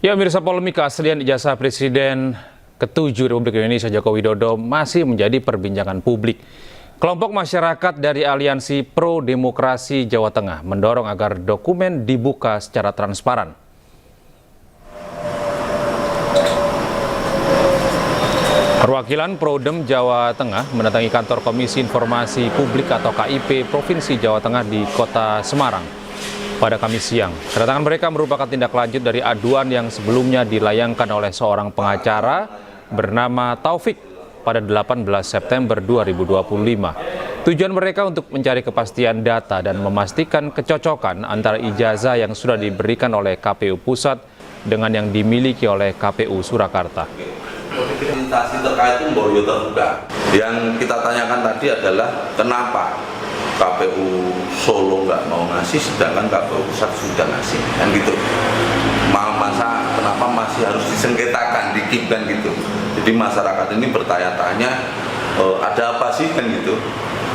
Ya, pemirsa, polemik keaslian ijazah Presiden ke-7 Republik Indonesia Joko Widodo masih menjadi perbincangan publik. Kelompok masyarakat dari Aliansi Pro Demokrasi Jawa Tengah mendorong agar dokumen dibuka secara transparan. Perwakilan Prodem Jawa Tengah mendatangi kantor Komisi Informasi Publik atau KIP Provinsi Jawa Tengah di Kota Semarang pada Kamis siang. Kedatangan mereka merupakan tindak lanjut dari aduan yang sebelumnya dilayangkan oleh seorang pengacara bernama Taufik pada 18 September 2025. Tujuan mereka untuk mencari kepastian data dan memastikan kecocokan antara ijazah yang sudah diberikan oleh KPU Pusat dengan yang dimiliki oleh KPU Surakarta. Dokumentasi terkait itu terbuka. Yang kita tanyakan tadi adalah kenapa KPU Solo nggak mau ngasih, sedangkan KPU Pusat sudah ngasih, kan gitu. Masa kenapa masih harus disengketakan, dikipkan gitu. Jadi masyarakat ini bertanya-tanya, ada apa sih kan gitu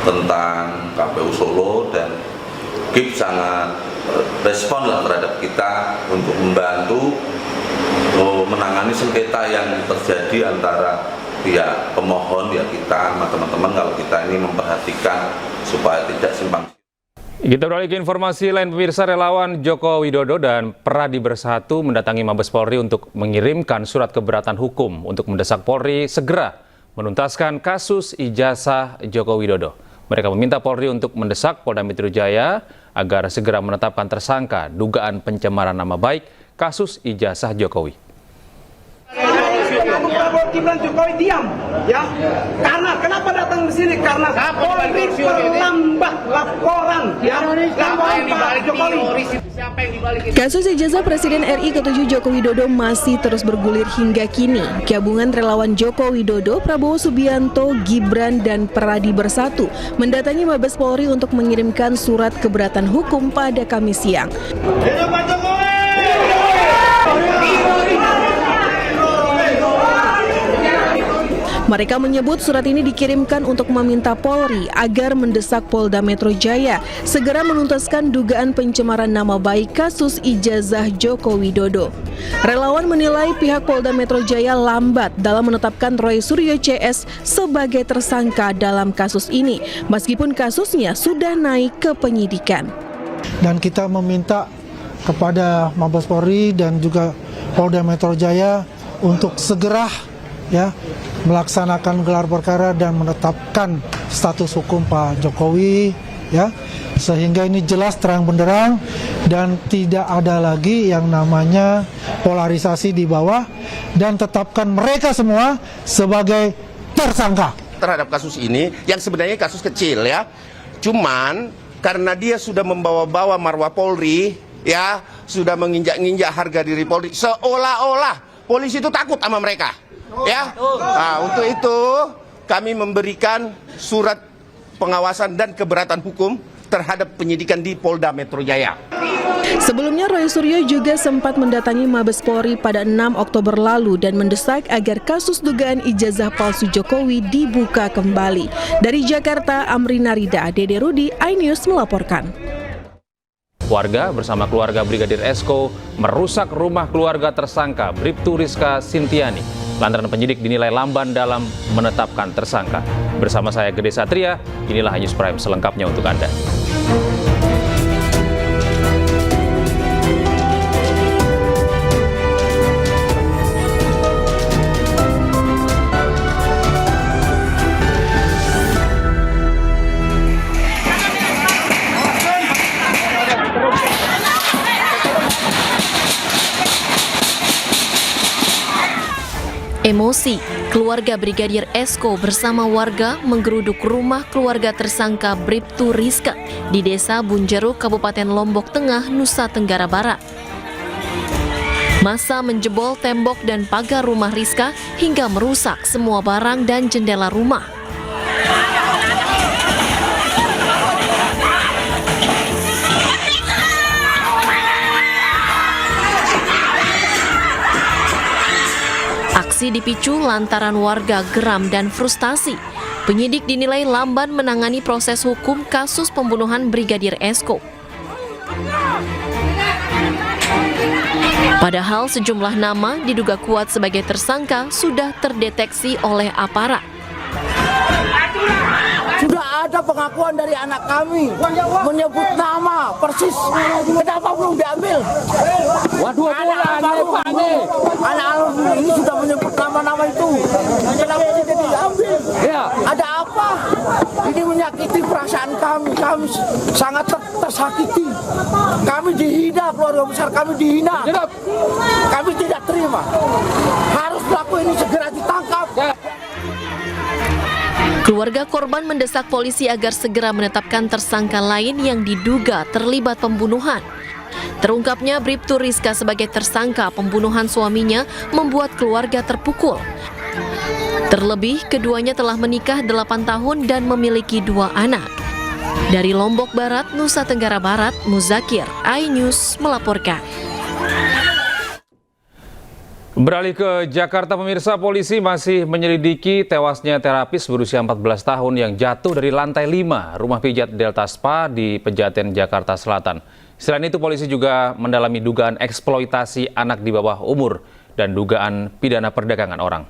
tentang KPU Solo, dan KIP sangat respon lah terhadap kita untuk membantu menangani sengketa yang terjadi antara pihak pemohon, ya kita sama teman-teman kalau kita ini memperhatikan supaya tidak simpang. Kita beralih ke informasi lain, pemirsa. Relawan Joko Widodo dan Pradi Bersatu mendatangi Mabes Polri untuk mengirimkan surat keberatan hukum untuk mendesak Polri segera menuntaskan kasus ijazah Joko Widodo. Mereka meminta Polri untuk mendesak Polda Metro Jaya agar segera menetapkan tersangka dugaan pencemaran nama baik kasus ijazah Jokowi. Gibran Jokowi diam, ya. Karena kenapa datang ke sini? Karena Polri terlambat laporan, ya. Kasus ijazah Presiden RI ke-7 Joko Widodo masih terus bergulir hingga kini. Gabungan relawan Joko Widodo, Prabowo Subianto, Gibran, dan Pradi Bersatu mendatangi Mabes Polri untuk mengirimkan surat keberatan hukum pada Kamis siang. Mereka menyebut surat ini dikirimkan untuk meminta Polri agar mendesak Polda Metro Jaya segera menuntaskan dugaan pencemaran nama baik kasus ijazah Joko Widodo. Relawan menilai pihak Polda Metro Jaya lambat dalam menetapkan Roy Suryo CS sebagai tersangka dalam kasus ini, meskipun kasusnya sudah naik ke penyidikan. Dan kita meminta kepada Mabes Polri dan juga Polda Metro Jaya untuk segera melaksanakan gelar perkara dan menetapkan status hukum Pak Jokowi, sehingga ini jelas terang benderang dan tidak ada lagi yang namanya polarisasi di bawah, dan tetapkan mereka semua sebagai tersangka terhadap kasus ini yang sebenarnya kasus kecil, ya. Cuman karena dia sudah membawa-bawa marwah Polri, sudah menginjak-injak harga diri Polri, seolah-olah polisi itu takut sama mereka. Untuk itu kami memberikan surat pengawasan dan keberatan hukum terhadap penyidikan di Polda Metro Jaya. Sebelumnya Roy Suryo juga sempat mendatangi Mabes Polri pada 6 Oktober lalu dan mendesak agar kasus dugaan ijazah palsu Jokowi dibuka kembali. Dari Jakarta, Amrina Rida, Dede Rudi, iNews melaporkan. Warga bersama keluarga Brigadir Esko merusak rumah keluarga tersangka Bribtu Rizka Sintiani lantaran penyidik dinilai lamban dalam menetapkan tersangka. Bersama saya Gede Satria, inilah News Prime selengkapnya untuk Anda. Emosi, keluarga Brigadir Esko bersama warga menggeruduk rumah keluarga tersangka Bribtu Rizka di Desa Bunjeruk, Kabupaten Lombok Tengah, Nusa Tenggara Barat. Massa menjebol tembok dan pagar rumah Rizka hingga merusak semua barang dan jendela rumah. Aksi dipicu lantaran warga geram dan frustasi. Penyidik dinilai lamban menangani proses hukum kasus pembunuhan Brigadir Esko. Padahal sejumlah nama diduga kuat sebagai tersangka sudah terdeteksi oleh aparat. Sudah ada pengakuan dari anak kami menyebut nama persis. Kenapa belum diambil? Waduh, anak alumni ini sudah menyebut nama-nama itu. Kenapa tidak diambil? Ya. Ada apa? Ini menyakiti perasaan kami. Kami sangat tersakiti. Kami dihina, keluarga besar kami dihina. Kami tidak terima. Harus pelaku ini segera ditangkap. Keluarga korban mendesak polisi agar segera menetapkan tersangka lain yang diduga terlibat pembunuhan. Terungkapnya Bribtu Rizka sebagai tersangka pembunuhan suaminya membuat keluarga terpukul. Terlebih, keduanya telah menikah 8 tahun dan memiliki 2 anak. Dari Lombok Barat, Nusa Tenggara Barat, Muzakir, iNews melaporkan. Beralih ke Jakarta, pemirsa, polisi masih menyelidiki tewasnya terapis berusia 14 tahun yang jatuh dari lantai 5 rumah pijat Delta Spa di Pejaten, Jakarta Selatan. Selain itu, polisi juga mendalami dugaan eksploitasi anak di bawah umur dan dugaan pidana perdagangan orang.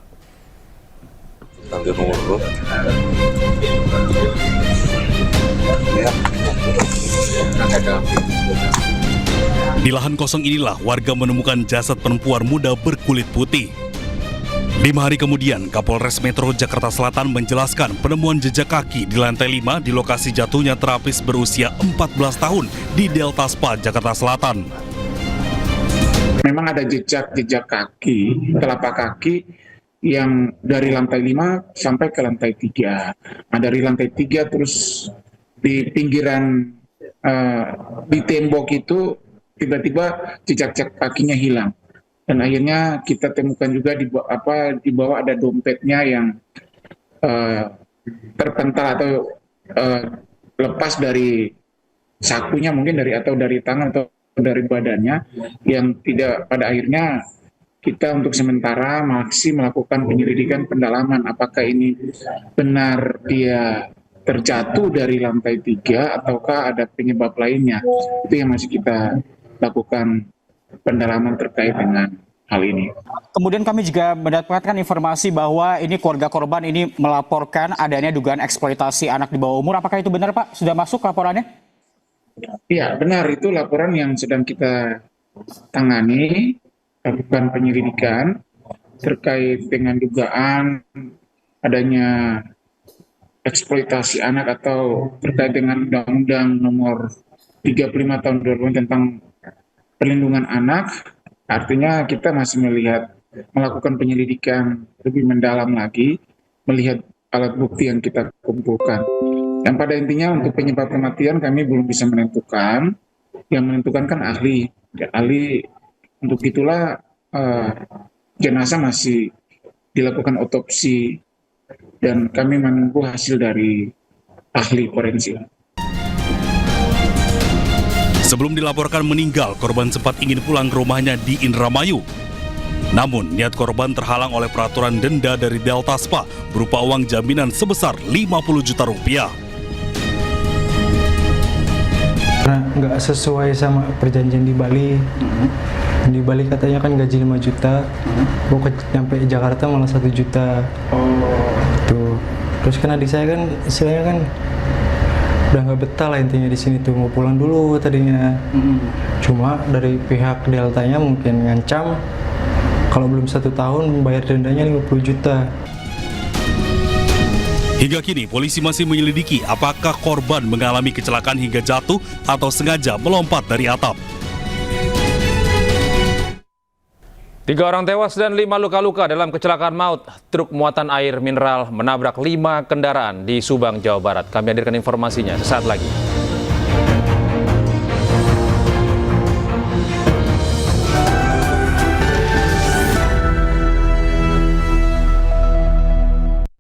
Di lahan kosong inilah warga menemukan jasad perempuan muda berkulit putih. 5 hari kemudian, Kapolres Metro Jakarta Selatan menjelaskan penemuan jejak kaki di lantai 5 di lokasi jatuhnya terapis berusia 14 tahun di Delta Spa, Jakarta Selatan. Memang ada jejak kaki, telapak kaki yang dari lantai 5 sampai ke lantai 3. Nah, dari lantai 3 terus di pinggiran di tembok itu tiba-tiba jejak kakinya hilang, dan akhirnya kita temukan juga di bawah ada dompetnya yang terpental atau lepas dari sakunya, mungkin dari tangan atau dari badannya, yang tidak, pada akhirnya kita untuk sementara masih melakukan penyelidikan pendalaman apakah ini benar dia terjatuh dari lantai 3 ataukah ada penyebab lainnya. Itu yang masih kita lakukan pendalaman terkait dengan hal ini. Kemudian kami juga mendapatkan informasi bahwa ini keluarga korban ini melaporkan adanya dugaan eksploitasi anak di bawah umur. Apakah itu benar, Pak? Sudah masuk laporannya? Iya, benar. Itu laporan yang sedang kita tangani, lakukan penyelidikan terkait dengan dugaan adanya eksploitasi anak atau terkait dengan Undang-Undang Nomor 35 Tahun 2000 tentang Perlindungan Anak. Artinya kita masih melakukan penyelidikan lebih mendalam lagi, melihat alat bukti yang kita kumpulkan. Dan pada intinya untuk penyebab kematian kami belum bisa menentukan. Yang menentukan kan ahli. Ahli, untuk itulah jenazah masih dilakukan otopsi dan kami menunggu hasil dari ahli forensik. Sebelum dilaporkan meninggal, korban sempat ingin pulang ke rumahnya di Indramayu. Namun, niat korban terhalang oleh peraturan denda dari Delta Spa berupa uang jaminan sebesar 50 juta rupiah. Karena nggak sesuai sama perjanjian di Bali. Di Bali katanya kan gaji 5 juta, pokoknya nyampe Jakarta malah 1 juta. Tuh. Terus kan adik saya kan istilahnya kan udah nggak betah lah intinya di sini tuh, mau pulang dulu tadinya. Cuma dari pihak Deltanya mungkin ngancam kalau belum 1 tahun membayar dendanya 50 juta. Hingga kini polisi masih menyelidiki apakah korban mengalami kecelakaan hingga jatuh atau sengaja melompat dari atap. 3 orang tewas dan 5 luka-luka dalam kecelakaan maut. Truk muatan air mineral menabrak 5 kendaraan di Subang, Jawa Barat. Kami hadirkan informasinya sesaat lagi.